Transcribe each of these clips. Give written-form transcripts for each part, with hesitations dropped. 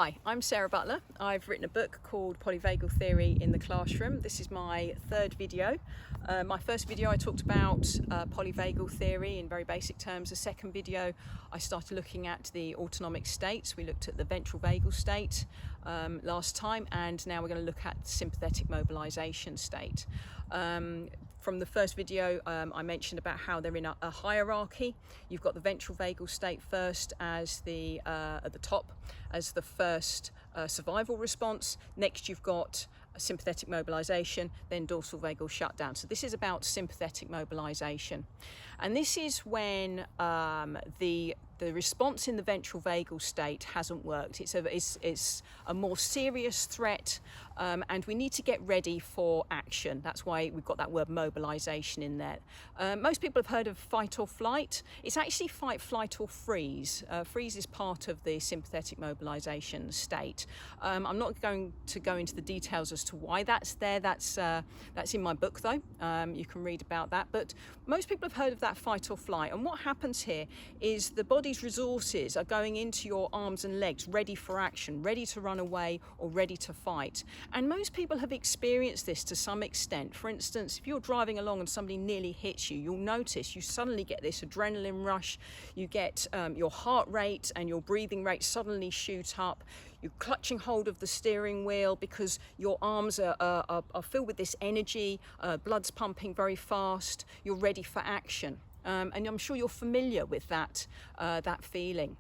Hi, I'm Sarah Butler. I've written a book called Polyvagal Theory in the Classroom. This is my third video. My first video I talked about polyvagal theory in very basic terms. The second video I started looking at the autonomic states. We looked at the ventral vagal state last time, and now we're going to look at sympathetic mobilisation state. From the first video, I mentioned about how they're in a hierarchy. You've got the ventral vagal state first as at the top as the first survival response. Next, you've got sympathetic mobilisation, then dorsal vagal shutdown. So this is about sympathetic mobilisation, and this is when the response in the ventral vagal state hasn't worked. It's a more serious threat, and we need to get ready for action. That's why we've got that word mobilisation in there. Most people have heard of fight or flight. It's actually fight, flight or freeze. Freeze is part of the sympathetic mobilisation state. I'm not going to go into the details as to why that's there. That's in my book though. You can read about that. But most people have heard of that fight or flight. And what happens here is the body's resources are going into your arms and legs, ready for action, ready to run away or ready to fight. And most people have experienced this to some extent. For instance, if you're driving along and somebody nearly hits you, you'll notice you suddenly get this adrenaline rush. You get your heart rate and your breathing rate suddenly shoot up. You're clutching hold of the steering wheel because your arms are filled with this energy, blood's pumping very fast, you're ready for action. And I'm sure you're familiar with that feeling.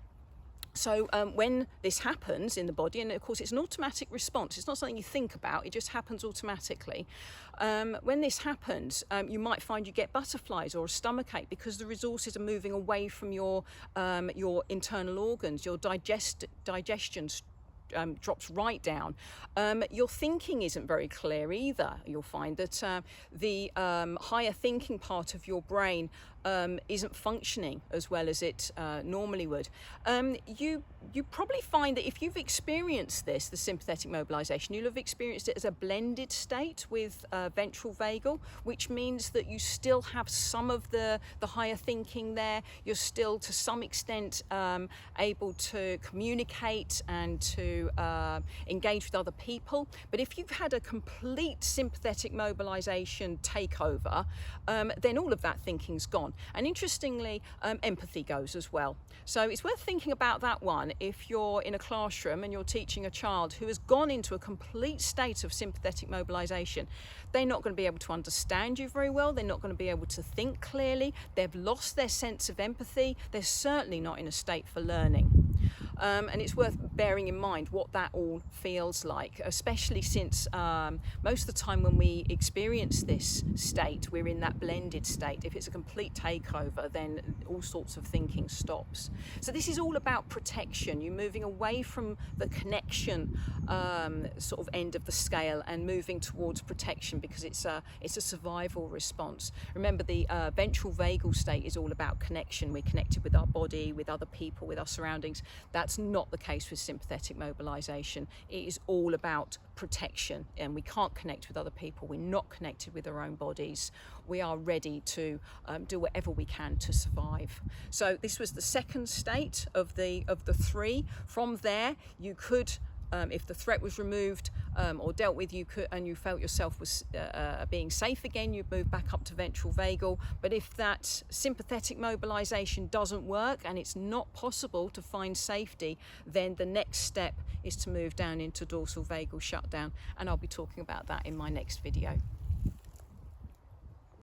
So when this happens in the body, and of course it's an automatic response, it's not something you think about, it just happens automatically. When this happens, you might find you get butterflies or a stomachache because the resources are moving away from your internal organs. Your digestion drops right down. Your thinking isn't very clear either. You'll find that the higher thinking part of your brain isn't functioning as well as it normally would. You probably find that if you've experienced this, the sympathetic mobilisation, you'll have experienced it as a blended state with ventral vagal, which means that you still have some of the higher thinking there. You're still to some extent able to communicate and to engage with other people. But if you've had a complete sympathetic mobilisation takeover, then all of that thinking's gone. And interestingly, empathy goes as well. So it's worth thinking about that one if you're in a classroom and you're teaching a child who has gone into a complete state of sympathetic mobilisation. They're not going to be able to understand you very well. They're not going to be able to think clearly. They've lost their sense of empathy. They're certainly not in a state for learning. And it's worth bearing in mind what that all feels like, especially since most of the time when we experience this state, we're in that blended state. If it's a complete takeover, then all sorts of thinking stops. So this is all about protection. You're moving away from the connection sort of end of the scale and moving towards protection because it's a survival response. Remember, the ventral vagal state is all about connection. We're connected with our body, with other people, with our surroundings. That's not the case with sympathetic mobilisation. It is all about protection, and we can't connect with other people. We're not connected with our own bodies. We are ready to do whatever we can to survive. So this was the second state of the three. From there, you could, if the threat was removed or dealt with, and you felt yourself was being safe again, you'd move back up to ventral vagal. But if that sympathetic mobilisation doesn't work and it's not possible to find safety, then the next step is to move down into dorsal vagal shutdown, and I'll be talking about that in my next video.